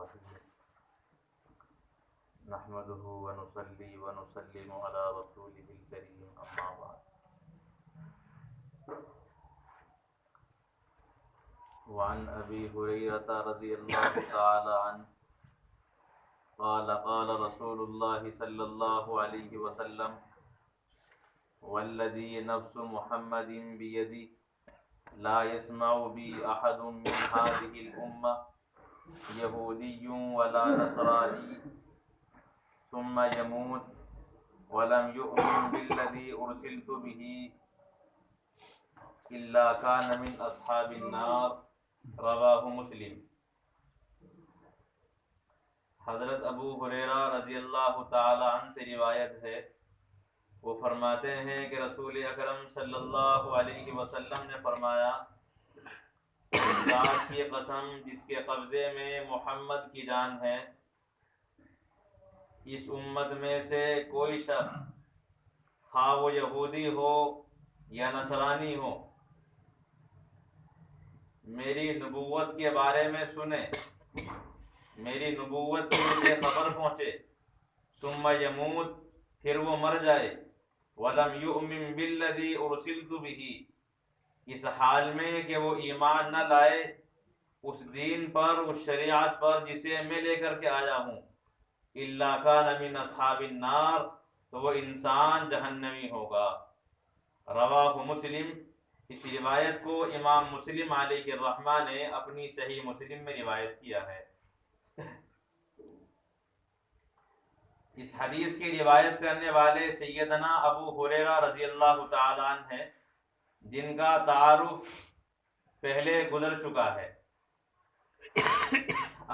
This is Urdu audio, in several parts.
وسلم نحمده ونصلي ونسلم على رسوله الكريم أما بعد وعن أبي هريرة رضي الله تعالى عنه قال قال رسول الله صلى الله عليه وسلم والذي نفس محمد بيدي لا يسمع بي أحد من هذه الأمة يهودي ولا نصراني ثم يموت ولم يؤمن بالذي أرسلت به إلا كان من أصحاب النار رواہ مسلم۔ حضرت ابو ہریرہ رضی اللہ تعالی عنہ سے روایت ہے، وہ فرماتے ہیں کہ رسول اکرم صلی اللہ علیہ وسلم نے فرمایا، ذات کی قسم جس کے قبضے میں محمد کی جان ہے، اس امت میں سے کوئی شخص خواہ وہ یہودی ہو یا نصرانی ہو میری نبوت کے بارے میں سنے، میری نبوت کے لیے خبر پہنچے، ثم یموت پھر وہ مر جائے، ولم یؤمن بالذی ارسلت بہ اس حال میں کہ وہ ایمان نہ لائے اس دین پر، اس شریعت پر جسے میں لے کر کے آیا ہوں، الا کان من اصحاب النار تو وہ انسان جہنمی ہوگا۔ رواہ مسلم، اس روایت کو امام مسلم علیہ الرحمہ نے اپنی صحیح مسلم میں روایت کیا ہے۔ اس حدیث کی روایت کرنے والے سیدنا ابو ہریرہ رضی اللہ تعالی عنہ ہیں، جن کا تعارف پہلے گزر چکا ہے۔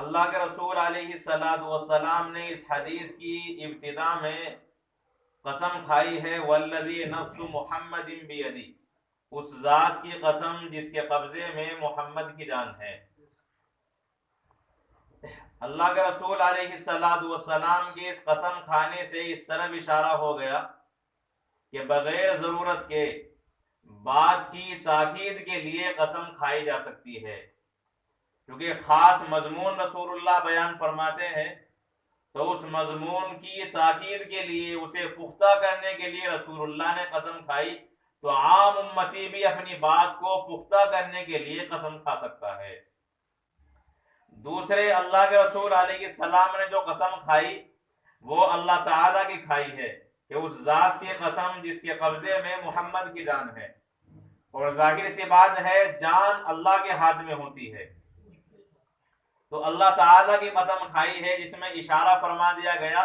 اللہ کے رسول علیہ السلام نے اس حدیث کی ابتدا میں قسم کھائی ہے، والذی نفس محمد بیدی، اس ذات کی قسم جس کے قبضے میں محمد کی جان ہے۔ اللہ کے رسول علیہ السلام کی اس قسم کھانے سے اس طرح اشارہ ہو گیا کہ بغیر ضرورت کے بات کی تاکید کے لیے قسم کھائی جا سکتی ہے، کیونکہ خاص مضمون رسول اللہ بیان فرماتے ہیں تو اس مضمون کی تاکید کے لیے، اسے پختہ کرنے کے لیے رسول اللہ نے قسم کھائی، تو عام امتی بھی اپنی بات کو پختہ کرنے کے لیے قسم کھا سکتا ہے۔ دوسرے، اللہ کے رسول علیہ السلام نے جو قسم کھائی وہ اللہ تعالیٰ کی کھائی ہے کہ اس ذات کی قسم جس کے قبضے میں محمد کی جان ہے، اور ظاہر سی بات ہے جان اللہ کے ہاتھ میں ہوتی ہے، تو اللہ تعالیٰ کی قسم کھائی ہے، جس میں اشارہ فرما دیا گیا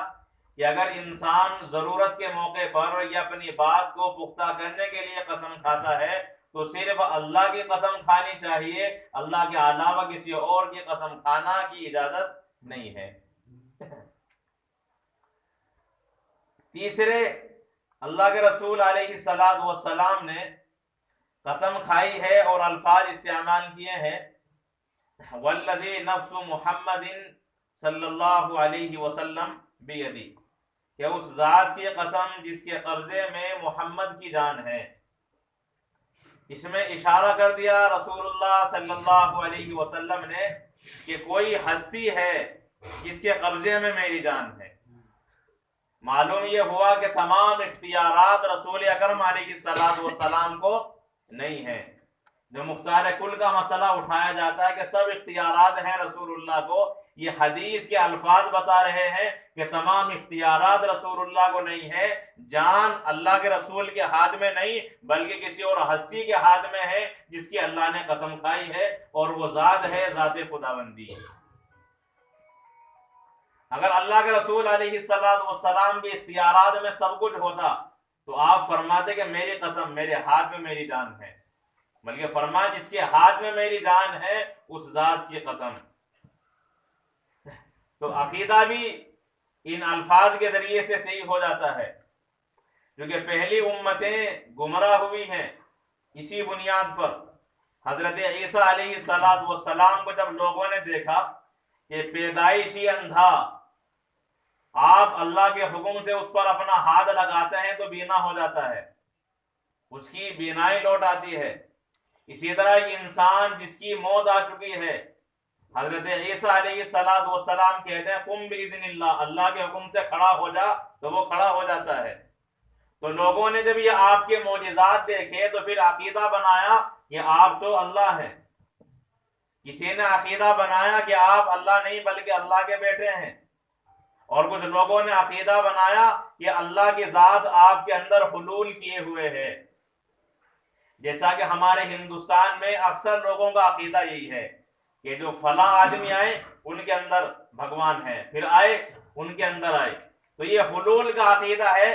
کہ اگر انسان ضرورت کے موقع پر یا اپنی بات کو پختہ کرنے کے لیے قسم کھاتا ہے تو صرف اللہ کی قسم کھانی چاہیے، اللہ کے علاوہ کسی اور کی قسم کھانا کی اجازت نہیں ہے۔ تیسرے، اللہ کے رسول علیہ السلام نے قسم کھائی ہے اور الفاظ استعمال کیے ہیں، والذی نفس محمد صلی اللہ علیہ وسلم بیدی، کہ اس ذات کی قسم جس کے قبضے میں محمد کی جان ہے۔ اس میں اشارہ کر دیا رسول اللہ صلی اللہ علیہ وسلم نے کہ کوئی ہستی ہے جس کے قبضے میں میری جان ہے۔ معلوم یہ ہوا کہ تمام اختیارات رسول اکرم علیہ السلام کو نہیں ہے۔ جو مختار کل کا مسئلہ اٹھایا جاتا ہے کہ سب اختیارات ہیں رسول اللہ کو، یہ حدیث کے الفاظ بتا رہے ہیں کہ تمام اختیارات رسول اللہ کو نہیں ہے، جان اللہ کے رسول کے ہاتھ میں نہیں بلکہ کسی اور ہستی کے ہاتھ میں ہے جس کی اللہ نے قسم کھائی ہے، اور وہ ذات ہے ذات خداوندی۔ اگر اللہ کے رسول علیہ السلام کی اختیارات میں سب کچھ ہوتا تو آپ فرماتے کہ میری قسم میرے ہاتھ میں میری جان ہے، بلکہ فرما جس کے ہاتھ میں میری جان ہے اس ذات کی قسم۔ تو عقیدہ بھی ان الفاظ کے ذریعے سے صحیح ہو جاتا ہے، کیونکہ پہلی امتیں گمراہ ہوئی ہیں اسی بنیاد پر۔ حضرت عیسیٰ علیہ السلام کو جب لوگوں نے دیکھا کہ پیدائشی اندھا، آپ اللہ کے حکم سے اس پر اپنا ہاتھ لگاتے ہیں تو بینا ہو جاتا ہے، اس کی بینائی لوٹ آتی ہے۔ اسی طرح ایک انسان جس کی موت آ چکی ہے، حضرت عیسیٰ علیہ السلام کہتے ہیں قم باذن اللہ، اللہ کے حکم سے کھڑا ہو جا، تو وہ کھڑا ہو جاتا ہے۔ تو لوگوں نے جب یہ آپ کے معجزات دیکھے تو پھر عقیدہ بنایا کہ آپ تو اللہ ہیں۔ کسی نے عقیدہ بنایا کہ آپ اللہ نہیں بلکہ اللہ کے بیٹے ہیں، اور کچھ لوگوں نے عقیدہ بنایا کہ اللہ کی ذات آپ کے اندر حلول کیے ہوئے ہے۔ جیسا کہ ہمارے ہندوستان میں اکثر لوگوں کا عقیدہ یہی ہے کہ جو فلاں آدمی آئے ان کے اندر بھگوان ہے، پھر آئے ان کے اندر آئے۔ تو یہ حلول کا عقیدہ ہے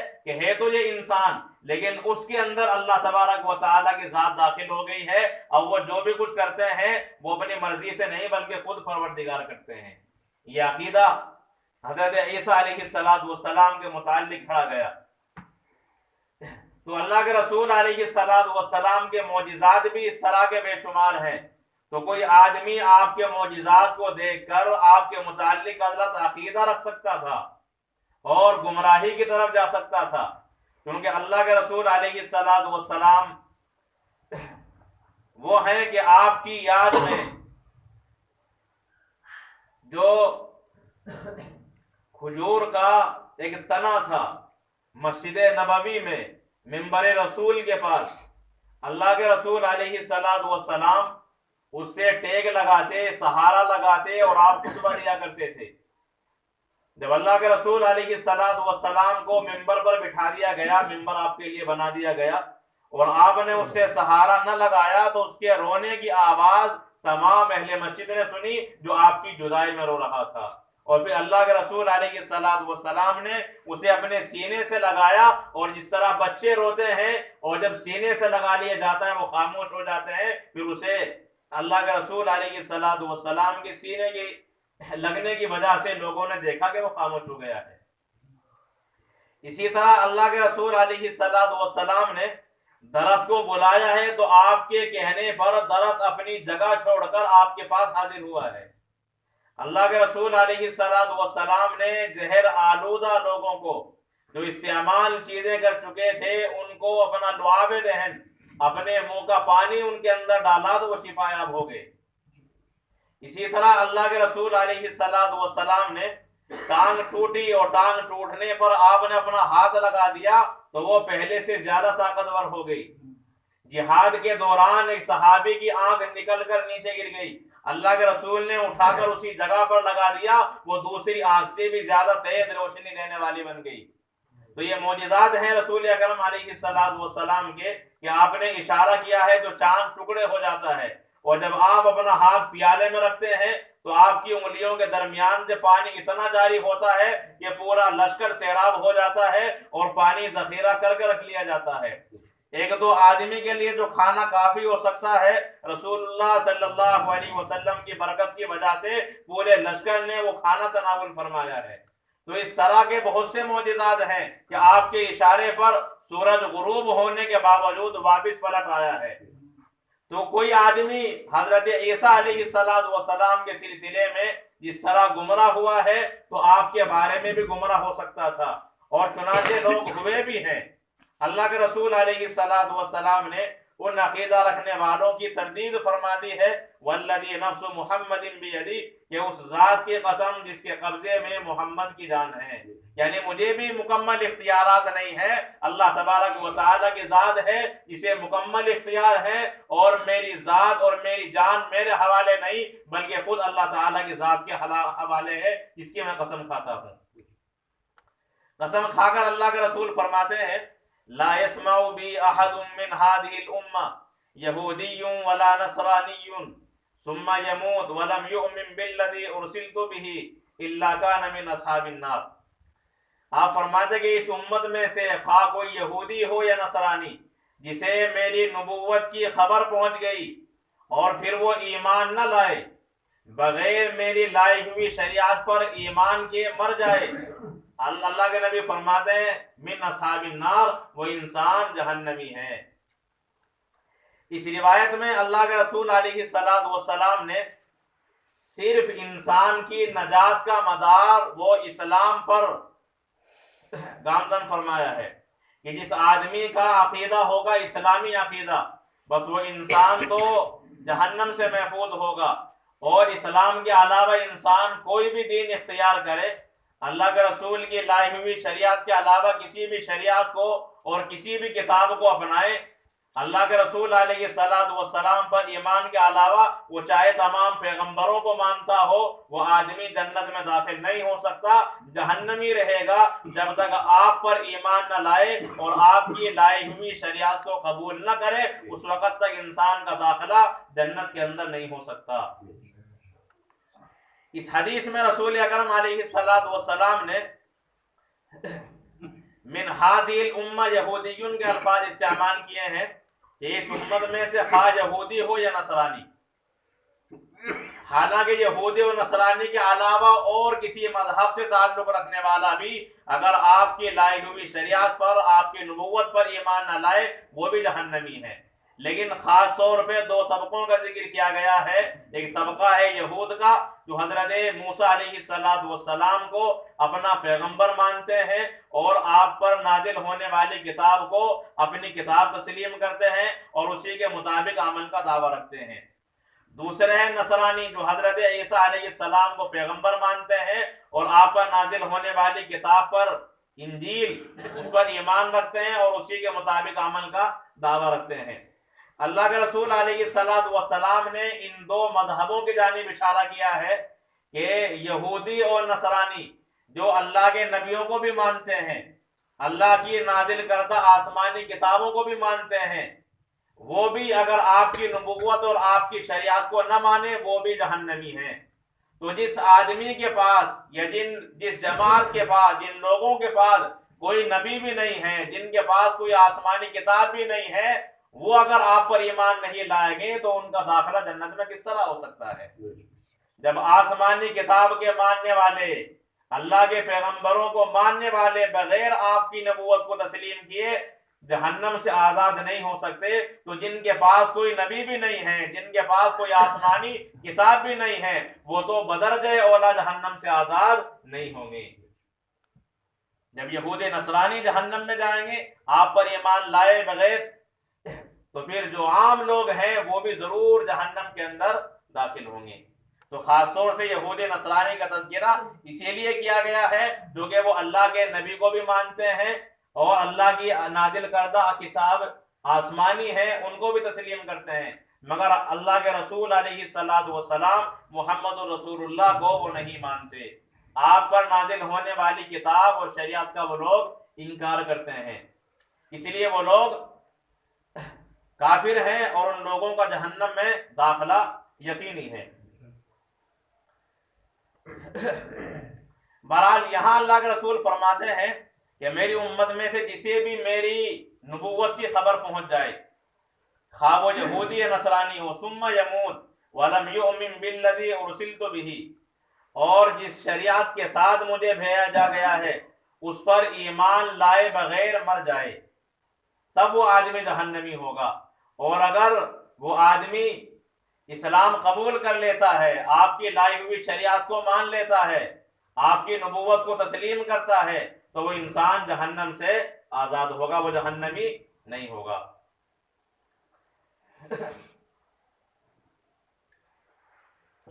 تو یہ انسان، لیکن اس کے اندر اللہ تبارک و تعالیٰ کی ذات داخل ہو گئی ہے، اور وہ جو بھی کچھ کرتے ہیں وہ اپنی مرضی سے نہیں بلکہ خود پروردگار کرتے ہیں۔ یہ عقیدہ حضرت عیسیٰ علیہ السلام کے متعلق کھڑا گیا۔ تو اللہ کے رسول علیہ السلام کے معجزات بھی اس طرح کے بے شمار ہیں۔ تو کوئی آدمی آپ کے معجزات کو دیکھ کر آپ کے متعلق غلط عقیدہ رکھ سکتا تھا اور گمراہی کی طرف جا سکتا تھا، کیونکہ اللہ کے رسول علیہ السلام وہ ہیں کہ آپ کی یاد میں جو کھجور کا ایک تنا تھا مسجد نبوی میں منبر رسول کے پاس، اللہ کے رسول علیہ السلام اس سے ٹیک لگاتے، سہارا لگاتے اور آپ خطبہ دیا کرتے تھے۔ جب اللہ کے رسول علیہ السلام کو منبر پر بٹھا دیا گیا، منبر آپ کے لیے بنا دیا گیا، اور آپ نے اس سے سہارا نہ لگایا تو اس کے رونے کی آواز تمام اہل مسجد نے سنی جو آپ کی جدائی میں رو رہا تھا۔ اور پھر اللہ کے رسول علیہ السلام نے اسے اپنے سینے سے لگایا، اور جس طرح بچے روتے ہیں اور جب سینے سے لگا لیا جاتا ہے وہ خاموش ہو جاتے ہیں، پھر اسے اللہ کے رسول علیہ السلام کے سینے کی لگنے کی وجہ سے لوگوں نے دیکھا کہ وہ خاموش ہو گیا ہے۔ اسی طرح اللہ کے رسول علیہ السلام نے درخت کو بلایا ہے تو آپ کے کہنے پر درخت اپنی جگہ چھوڑ کر آپ کے پاس حاضر ہوا ہے۔ اللہ کے رسول علیہ السلام نے زہر آلودہ لوگوں کو جو استعمال چیزیں کر چکے تھے ان کو اپنا لعاب دہن، اپنے منہ کا پانی ان کے اندر ڈالا تو وہ شفا یاب ہو گئے۔ اسی طرح اللہ کے رسول علیہ السلام نے ٹانگ ٹوٹی اور ٹانگ ٹوٹنے پر آپ نے اپنا ہاتھ لگا دیا تو وہ پہلے سے زیادہ طاقتور ہو گئی۔ جہاد کے دوران ایک صحابی کی آنکھ نکل کر نیچے گر گئی، اللہ کے رسول نے اٹھا کر اسی جگہ پر لگا دیا، وہ دوسری آنکھ سے بھی زیادہ تیز روشنی دینے والی بن گئی۔ تو یہ معجزات ہیں رسول اکرم علیہ السلام کے کہ آپ نے اشارہ کیا ہے تو چاند ٹکڑے ہو جاتا ہے، اور جب آپ اپنا ہاتھ پیالے میں رکھتے ہیں تو آپ کی انگلیوں کے درمیان سے پانی اتنا جاری ہوتا ہے کہ پورا لشکر سیراب ہو جاتا ہے اور پانی ذخیرہ کر کے رکھ لیا جاتا ہے۔ ایک دو آدمی کے لیے جو کھانا کافی ہو سکتا ہے، رسول اللہ صلی اللہ علیہ وسلم کی برکت کی وجہ سے پورے لشکر نے وہ کھانا تناول فرمایا ہے۔ تو اس طرح کے بہت سے معجزات ہیں کہ آپ کے اشارے پر سورج غروب ہونے کے باوجود واپس پلٹ آیا ہے۔ تو کوئی آدمی حضرت عیسیٰ علیہ السلام کے سلسلے میں جس طرح گمراہ ہوا ہے تو آپ کے بارے میں بھی گمراہ ہو سکتا تھا، اور چنانچہ لوگ ہوئے بھی ہیں۔ اللہ کے رسول علیہ السلام نے ان عقیدہ رکھنے والوں کی تردید فرما دی ہے، والذی نفس محمد بیدی، کہ اس ذات کی قسم جس کے قبضے میں محمد کی جان ہے۔ یعنی مجھے بھی مکمل اختیارات نہیں ہے، اللہ تبارک و تعالیٰ کی ذات ہے جسے مکمل اختیار ہے، اور میری ذات اور میری جان میرے حوالے نہیں بلکہ خود اللہ تعالیٰ کی ذات کے حوالے ہے، جس کی میں قسم کھاتا ہوں۔ قسم کھا کر اللہ کے رسول فرماتے ہیں، لا يسمع بی احد من هذه الامة یہودی ولا نصرانی ثم يموت ولم يؤمن بالذی ارسلت به الا كان من اصحاب النار۔ آپ فرماتے کہ اس امت میں سے خواہ کوئی یہودی ہو یا نصرانی جسے میری نبوت کی خبر پہنچ گئی اور پھر وہ ایمان نہ لائے، بغیر میری لائی ہوئی شریعت پر ایمان کے مر جائے، اللہ کے نبی فرماتے ہیں من اصحاب النار، وہ انسان جہنمی ہے۔ اس روایت میں اللہ کے رسول علیہ السلام نے صرف انسان کی نجات کا مدار وہ اسلام پر گامزن فرمایا ہے کہ جس آدمی کا عقیدہ ہوگا اسلامی عقیدہ، بس وہ انسان تو جہنم سے محفوظ ہوگا، اور اسلام کے علاوہ انسان کوئی بھی دین اختیار کرے، اللہ کے رسول کی لائی ہوئی شریعت کے علاوہ کسی بھی شریعت کو اور کسی بھی کتاب کو اپنائے، اللہ کے رسول علیہ السلام پر ایمان کے علاوہ وہ چاہے تمام پیغمبروں کو مانتا ہو، وہ آدمی جنت میں داخل نہیں ہو سکتا، جہنمی رہے گا جب تک آپ پر ایمان نہ لائے اور آپ کی لائی ہوئی شریعت کو قبول نہ کرے، اس وقت تک انسان کا داخلہ جنت کے اندر نہیں ہو سکتا۔ اس حدیث میں رسول اکرم علیہ السلام نے من ہذه الامہ یہودیون کے الفاظ استعمال کیے ہیں کہ اس امت میں سے خواہ یہودی ہو یا نصرانی، حالانکہ یہودی اور نصرانی کے علاوہ اور کسی مذہب سے تعلق رکھنے والا بھی اگر آپ کی لائی ہوئی شریعت پر، آپ کی نبوت پر ایمان نہ لائے، وہ بھی جہنمی ہے۔ لیکن خاص طور پہ دو طبقوں کا ذکر کیا گیا ہے۔ ایک طبقہ ہے یہود کا جو حضرت موسیٰ علیہ السلام کو اپنا پیغمبر مانتے ہیں اور آپ پر نازل ہونے والی کتاب کو اپنی کتاب تسلیم کرتے ہیں اور اسی کے مطابق عمل کا دعویٰ رکھتے ہیں۔ دوسرے ہیں نصرانی جو حضرت عیسیٰ علیہ السلام کو پیغمبر مانتے ہیں اور آپ پر نازل ہونے والی کتاب پر، انجیل، اس پر ایمان رکھتے ہیں اور اسی کے مطابق عمل کا دعویٰ رکھتے ہیں۔ اللہ کے رسول علیہ السلام نے ان دو مذہبوں کی جانب اشارہ کیا ہے کہ یہودی اور نصرانی جو اللہ کے نبیوں کو بھی مانتے ہیں، اللہ کی نازل کردہ آسمانی کتابوں کو بھی مانتے ہیں، وہ بھی اگر آپ کی نبوت اور آپ کی شریعت کو نہ مانے وہ بھی جہنمی ہیں۔ تو جس آدمی کے پاس یا جس جماعت کے پاس، جن لوگوں کے پاس کوئی نبی بھی نہیں ہے، جن کے پاس کوئی آسمانی کتاب بھی نہیں ہے، وہ اگر آپ پر ایمان نہیں لائیں گے تو ان کا داخلہ جنت میں کس طرح ہو سکتا ہے؟ جب آسمانی کتاب کے ماننے والے، اللہ کے پیغمبروں کو ماننے والے بغیر آپ کی نبوت کو تسلیم کیے جہنم سے آزاد نہیں ہو سکتے، تو جن کے پاس کوئی نبی بھی نہیں ہے، جن کے پاس کوئی آسمانی کتاب بھی نہیں ہے، وہ تو بدرجہ اولا جہنم سے آزاد نہیں ہوں گے۔ جب یہود نصرانی جہنم میں جائیں گے آپ پر ایمان لائے بغیر، تو پھر جو عام لوگ ہیں وہ بھی ضرور جہنم کے اندر داخل ہوں گے۔ تو خاص طور سے یہود نصرانی کا تذکرہ اسی لیے کیا گیا ہے جو کہ وہ اللہ کے نبی کو بھی مانتے ہیں اور اللہ کی نازل کردہ کتاب آسمانی ہے ان کو بھی تسلیم کرتے ہیں، مگر اللہ کے رسول علیہ السلام محمد الرسول اللہ کو وہ نہیں مانتے۔ آپ پر نازل ہونے والی کتاب اور شریعت کا وہ لوگ انکار کرتے ہیں، اس لیے وہ لوگ کافر ہیں اور ان لوگوں کا جہنم میں داخلہ یقینی ہے۔ بہرحال یہاں اللہ کے رسول فرماتے ہیں کہ میری امت میں سے جسے بھی میری نبوت کی خبر پہنچ جائے، خواہ وہ یہودی یا نصرانی ہو، ثم یموت ولم یؤمن بالذی ارسلت بہ، اور جس شریعت کے ساتھ مجھے بھیجا گیا ہے اس پر ایمان لائے بغیر مر جائے، تب وہ آدمی جہنمی ہوگا۔ اور اگر وہ آدمی اسلام قبول کر لیتا ہے، آپ کی لائی ہوئی شریعت کو مان لیتا ہے، آپ کی نبوت کو تسلیم کرتا ہے، تو وہ انسان جہنم سے آزاد ہوگا، وہ جہنمی نہیں ہوگا۔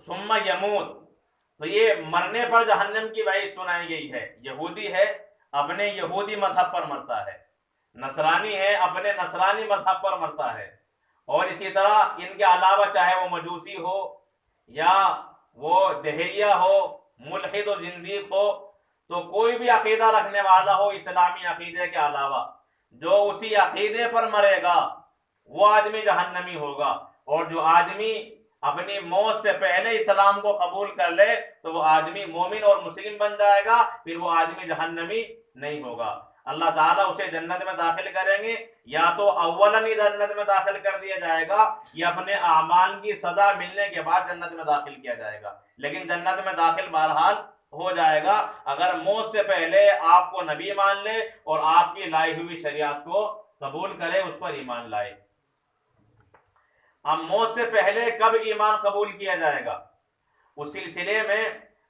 ثم یموت، تو یہ مرنے پر جہنم کی وعید سنائی گئی ہے۔ یہودی ہے اپنے یہودی مذہب پر مرتا ہے، نصرانی ہے اپنے نصرانی مذہب پر مرتا ہے، اور اسی طرح ان کے علاوہ چاہے وہ مجوسی ہو یا وہ دہریہ ہو، ملحد و زندیق ہو، تو کوئی بھی عقیدہ رکھنے والا ہو اسلامی عقیدے کے علاوہ، جو اسی عقیدے پر مرے گا وہ آدمی جہنمی ہوگا، اور جو آدمی اپنی موت سے پہلے اسلام کو قبول کر لے تو وہ آدمی مومن اور مسلم بن جائے گا، پھر وہ آدمی جہنمی نہیں ہوگا۔ اللہ تعالیٰ اسے جنت میں داخل کریں گے، یا تو اولاً ہی جنت میں داخل کر دیا جائے گا یا اپنے اعمال کی سزا ملنے کے بعد جنت میں داخل کیا جائے گا، لیکن جنت میں داخل بہرحال ہو جائے گا اگر موت سے پہلے آپ کو نبی مان لے اور آپ کی لائی ہوئی شریعت کو قبول کرے، اس پر ایمان لائے۔ اب موت سے پہلے کب ایمان قبول کیا جائے گا، اس سلسلے میں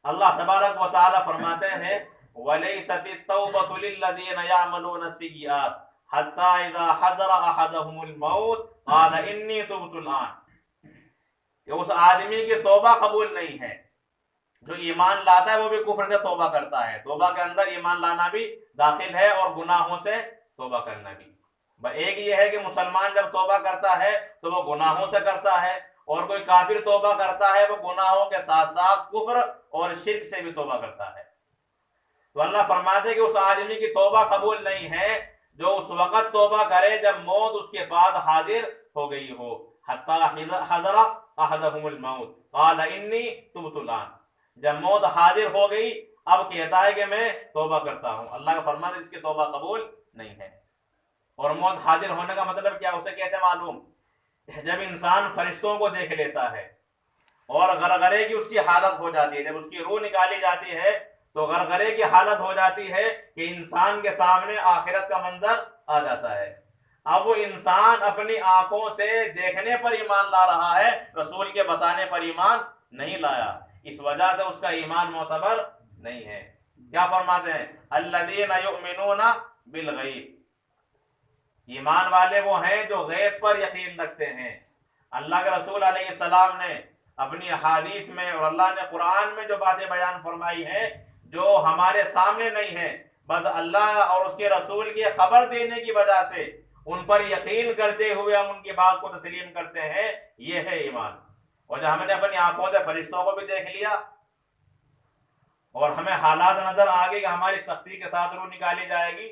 اللہ تبارک و تعالیٰ فرماتے ہیں وَلَيْسَتِ التَّوْبَةُ لِلَّذِينَ يَعْمَلُونَ السِّيِّئَاتِ حَتَّى إِذَا حَضَرَ أَحَدَهُمُ الْمَوْتُ قَالَ إِنِّي تُبْتُ الْآنَ، کہ اس آدمی کی توبہ قبول نہیں ہے۔ جو ایمان لاتا ہے وہ بھی کفر سے توبہ کرتا ہے، توبہ کے اندر ایمان لانا بھی داخل ہے اور گناہوں سے توبہ کرنا بھی۔ ایک یہ ہے کہ مسلمان جب توبہ کرتا ہے تو وہ گناہوں سے کرتا ہے، اور کوئی کافر توبہ کرتا ہے وہ گناہوں کے ساتھ ساتھ کفر اور شرک سے بھی توبہ کرتا ہے۔ تو اللہ فرماتے ہیں کہ اس آدمی کی توبہ قبول نہیں ہے جو اس وقت توبہ کرے جب موت اس کے بعد حاضر ہو گئی ہو۔ حتی حضر احدهم الموت قال انی تبت الان، جب موت حاضر ہو گئی اب کہتا ہے کہ میں توبہ کرتا ہوں۔ اللہ کا فرمان ہے اس کی توبہ قبول نہیں ہے۔ اور موت حاضر ہونے کا مطلب کیا، اسے کیسے معلوم؟ جب انسان فرشتوں کو دیکھ لیتا ہے اور غرغرے کی اس کی حالت ہو جاتی ہے، جب اس کی روح نکالی جاتی ہے تو غرغرے کی حالت ہو جاتی ہے کہ انسان کے سامنے آخرت کا منظر آ جاتا ہے۔ اب وہ انسان اپنی آنکھوں سے دیکھنے پر ایمان لا رہا ہے، رسول کے بتانے پر ایمان نہیں لایا، اس وجہ سے اس کا ایمان معتبر نہیں ہے۔ کیا فرماتے ہیں؟ الذین یؤمنون بالغیب، ایمان والے وہ ہیں جو غیب پر یقین رکھتے ہیں۔ اللہ کے رسول علیہ السلام نے اپنی احادیث میں اور اللہ نے قرآن میں جو باتیں بیان فرمائی ہیں جو ہمارے سامنے نہیں ہیں، بس اللہ اور اس کے رسول کی خبر دینے کی وجہ سے ان پر یقین کرتے ہوئے ہم ان کی بات کو تسلیم کرتے ہیں، یہ ہے ایمان۔ اور جب ہم نے اپنی آنکھوں سے فرشتوں کو بھی دیکھ لیا اور ہمیں حالات نظر آ گئی کہ ہماری سختی کے ساتھ روح نکالی جائے گی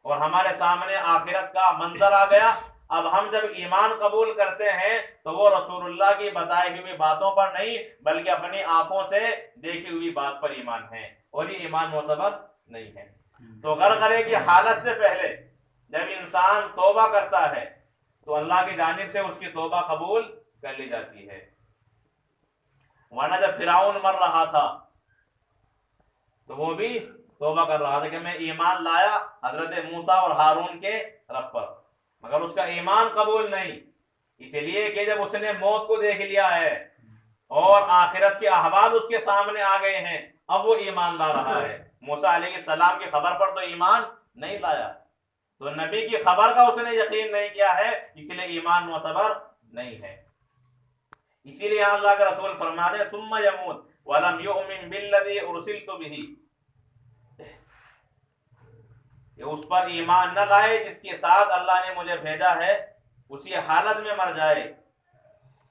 اور ہمارے سامنے آخرت کا منظر آ گیا، اب ہم جب ایمان قبول کرتے ہیں تو وہ رسول اللہ کی بتائی ہوئی باتوں پر نہیں بلکہ اپنی آنکھوں سے دیکھی ہوئی بات پر ایمان ہے، اور یہ ایمان معتبر نہیں ہے۔ تو غرغرے کی حالت سے پہلے جب انسان توبہ کرتا ہے تو اللہ کی جانب سے اس کی توبہ قبول کر لی جاتی ہے۔ ورنہ جب فرعون مر رہا تھا تو وہ بھی توبہ کر رہا تھا کہ میں ایمان لایا حضرت موسیٰ اور ہارون کے رب پر، مگر اس کا ایمان قبول نہیں، اس لیے کہ جب اس نے موت کو دیکھ لیا ہے اور آخرت کے احوال اس کے سامنے آ گئے ہیں اب وہ ایمان لا رہا ہے۔ موسیٰ علیہ السلام کی خبر پر تو ایمان نہیں لایا، تو نبی کی خبر کا اس نے یقین نہیں کیا ہے، اس لیے ایمان معتبر نہیں ہے۔ اسی لیے اللہ کے رسول فرماتے ہیں ثم یموت ولم یؤمن بالذی ارسلت بہ، کہ اس پر ایمان نہ لائے جس کے ساتھ اللہ نے مجھے بھیجا ہے، اسی حالت میں مر جائے،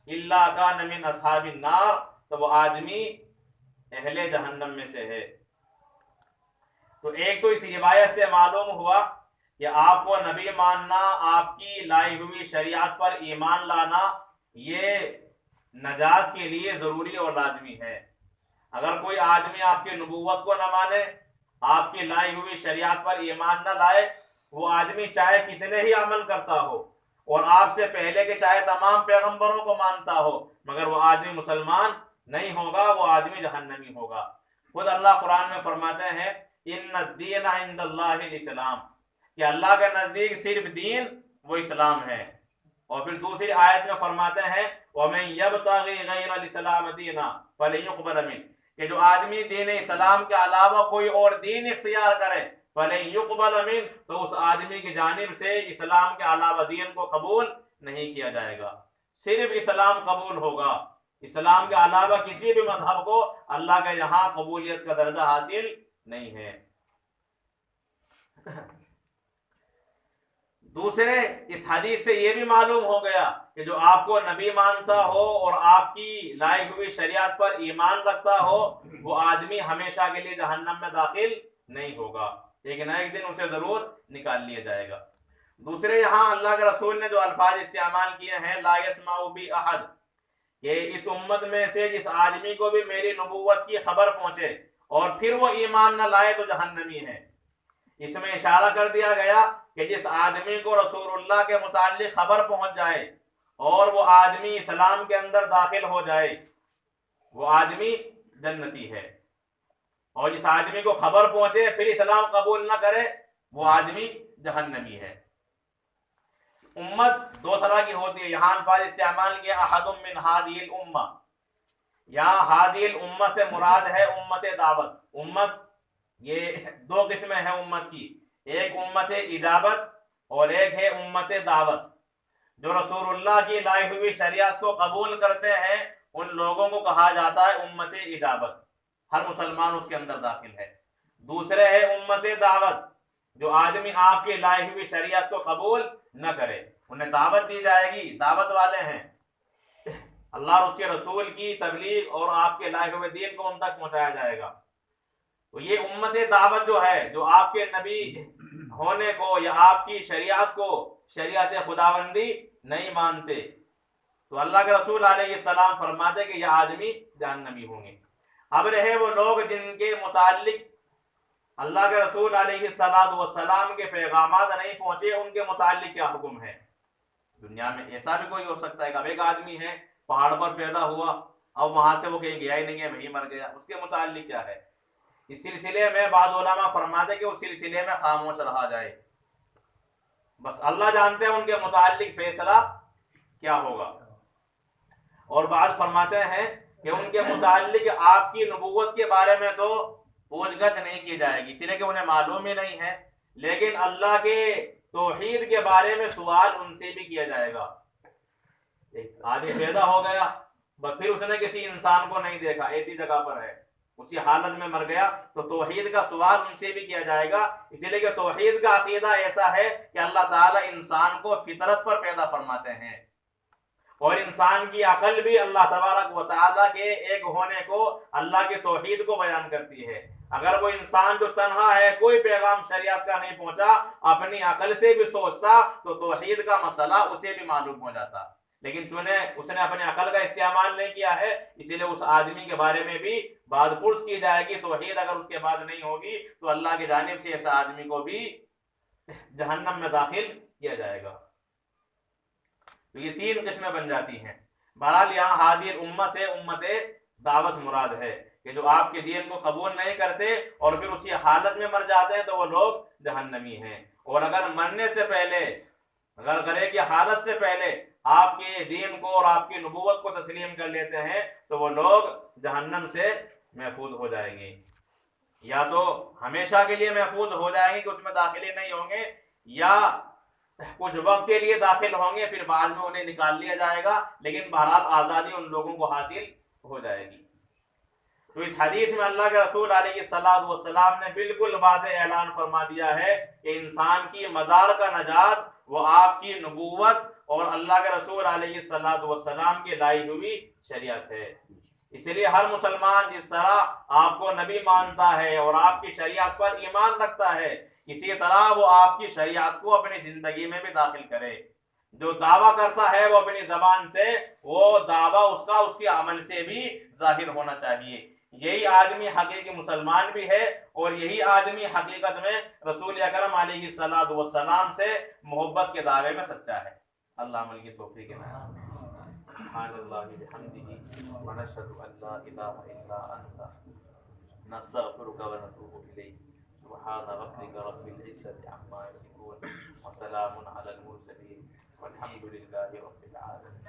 الا کان من اصحاب النار، تو وہ آدمی اہل جہنم میں سے ہے۔ تو ایک تو اس روایت سے معلوم ہوا کہ آپ کو نبی ماننا، آپ کی لائی ہوئی شریعت پر ایمان لانا، یہ نجات کے لیے ضروری اور لازمی ہے۔ اگر کوئی آدمی آپ کی نبوت کو نہ مانے، آپ کی لائی ہوئی شریعت پر ایمان نہ لائے، وہ آدمی چاہے کتنے ہی عمل کرتا ہو اور آپ سے پہلے کے چاہے تمام پیغمبروں کو مانتا ہو، مگر وہ آدمی مسلمان نہیں ہوگا، وہ آدمی جہنمی ہوگا۔ خود اللہ قرآن میں فرماتے ہیں ان الدین عند اللہ الاسلام، کہ اللہ کے نزدیک صرف دین وہ اسلام ہے۔ اور پھر دوسری آیت میں فرماتے ہیں وَمَن يَبْتَغِي غَيْرَ الْإِسْلَامِ دِينًا فَلَن يُقْبَلَ مِنْهُ، کہ جو آدمی دین اسلام کے علاوہ کوئی اور دین اختیار کرے فَلَن يُقْبَلَ مِنْهُ، تو اس آدمی کی جانب سے اسلام کے علاوہ دین کو قبول نہیں کیا جائے گا، صرف اسلام قبول ہوگا، اسلام کے علاوہ کسی بھی مذہب کو اللہ کے یہاں قبولیت کا درجہ حاصل نہیں ہے۔ دوسرے اس حدیث سے یہ بھی معلوم ہو گیا کہ جو آپ کو نبی مانتا ہو اور آپ کی لائی ہوئی شریعت پر ایمان رکھتا ہو، وہ آدمی ہمیشہ کے لیے جہنم میں داخل نہیں ہوگا، لیکن ایک دن اسے ضرور نکال لیا جائے گا۔ دوسرے یہاں اللہ کے رسول نے جو الفاظ استعمال کیے ہیں لا یسمع بی احد، کہ اس امت میں سے جس آدمی کو بھی میری نبوت کی خبر پہنچے اور پھر وہ ایمان نہ لائے تو جہنمی ہے۔ اس میں اشارہ کر دیا گیا کہ جس آدمی کو رسول اللہ کے متعلق خبر پہنچ جائے اور وہ آدمی اسلام کے اندر داخل ہو جائے وہ آدمی جنتی ہے، اور جس آدمی کو خبر پہنچے پھر اسلام قبول نہ کرے وہ آدمی جہنمی ہے۔ امت دو طرح کی ہوتی ہے، یہاں الفاظ استعمال کیا احد من ہذہ الامہ، یہاں ہذہ الامہ سے مراد ہے امت دعوت۔ امت یہ دو قسمیں ہیں امت کی، ایک امت اجابت اور ایک ہے امت دعوت۔ جو رسول اللہ کی لائی ہوئی شریعت کو قبول کرتے ہیں ان لوگوں کو کہا جاتا ہے امت اجابت، ہر مسلمان اس کے اندر داخل ہے۔ دوسرے ہے امت دعوت، جو آدمی آپ کی لائی ہوئی شریعت کو قبول نہ کرے، انہیں دعوت دی جائے گی، دعوت والے ہیں، اللہ اور اس کے رسول کی تبلیغ اور آپ کے لائے ہوئے دین کو ان تک پہنچایا جائے گا۔ تو یہ امت دعوت جو ہے، جو آپ کے نبی ہونے کو یا آپ کی شریعت کو شریعت خداوندی نہیں مانتے، تو اللہ کے رسول علیہ السلام فرماتے کہ یہ آدمی جہنمی ہوں گے۔ اب رہے وہ لوگ جن کے متعلق اللہ کے رسول علیہ السلام کے پیغامات نہیں پہنچے، ان کے متعلق کیا حکم ہے؟ دنیا میں ایسا بھی کوئی ہو سکتا ہے کہ اب ایک آدمی ہے پہاڑ پر پیدا ہوا، اب وہاں سے وہ کہیں گیا ہی نہیں ہے، وہیں مر گیا، اس کے متعلق کیا ہے؟ اس سلسلے میں بعض علماء فرماتے کہ اس سلسلے میں خاموش رہا جائے، بس اللہ جانتے ہیں ان کے متعلق فیصلہ کیا ہوگا۔ اور بعض فرماتے ہیں کہ ان کے متعلق آپ کی نبوت کے بارے میں تو پوچھ گچھ نہیں کی جائے گی، اس لیے کہ انہیں معلوم ہی نہیں ہے، لیکن اللہ کے توحید کے بارے میں سوال ان سے بھی کیا جائے گا۔ ایک آدمی پیدا ہو گیا، بس پھر اس نے کسی انسان کو نہیں دیکھا، ایسی جگہ پر ہے، اسی حالت میں مر گیا، تو توحید کا سوال ان سے بھی کیا جائے گا، اسی لیے کہ توحید کا عقیدہ ایسا ہے کہ اللہ تعالیٰ انسان کو فطرت پر پیدا فرماتے ہیں، اور انسان کی عقل بھی اللہ تبارک و تعالیٰ کے ایک ہونے کو، اللہ کے توحید کو بیان کرتی ہے۔ اگر وہ انسان جو تنہا ہے، کوئی پیغام شریعت کا نہیں پہنچا، اپنی عقل سے بھی سوچتا تو توحید کا مسئلہ اسے بھی معلوم ہو جاتا، لیکن چونکہ اس نے اپنے عقل کا استعمال نہیں کیا ہے، اسی لیے اس آدمی کے بارے میں بھی بات پرس کی جائے گی۔ توحید اگر اس کے بعد نہیں ہوگی تو اللہ کی جانب سے ایسا آدمی کو بھی جہنم میں داخل کیا جائے گا۔ تو یہ تین قسمیں بن جاتی ہیں۔ بہرحال یہاں ہادی الامہ سے امت دعوت مراد ہے کہ جو آپ کے دین کو قبول نہیں کرتے اور پھر اسی حالت میں مر جاتے ہیں تو وہ لوگ جہنمی ہیں، اور اگر مرنے سے پہلے، غرغرے کی حالت سے پہلے آپ کے دین کو اور آپ کی نبوت کو تسلیم کر لیتے ہیں تو وہ لوگ جہنم سے محفوظ ہو جائیں گے، یا تو ہمیشہ کے لیے محفوظ ہو جائیں گے کہ اس میں داخلے نہیں ہوں گے، یا کچھ وقت کے لیے داخل ہوں گے، پھر بعد میں انہیں نکال لیا جائے گا، لیکن بہرحال آزادی ان لوگوں کو حاصل ہو جائے گی۔ تو اس حدیث میں اللہ کے رسول علیہ السلام نے بالکل واضح اعلان فرما دیا ہے کہ انسان کی مدار کا نجات وہ آپ کی نبوت اور اللہ کے رسول علیہ السلام کی لائی ہوئی شریعت ہے۔ اس لیے ہر مسلمان جس طرح آپ کو نبی مانتا ہے اور آپ کی شریعت پر ایمان رکھتا ہے، اسی طرح وہ آپ کی شریعت کو اپنی زندگی میں بھی داخل کرے۔ جو دعویٰ کرتا ہے وہ اپنی زبان سے، وہ دعویٰ اس کا اس کے عمل سے بھی ظاہر ہونا چاہیے۔ یہی آدمی حقیقی مسلمان بھی ہے، اور یہی آدمی حقیقت میں رسول اکرم علیہ السلام سے محبت کے دعوے میں سچا ہے۔ اللہ عمل کی توفیق عطا فرمائے۔ سبحان اللہ بحمدہ ونشہد ان لا الہ الا انت نستغفرک ونتوب الیک۔ سبحان ربک رب العزة عما يصفون وسلام على المرسلين والحمد لله رب العالمين۔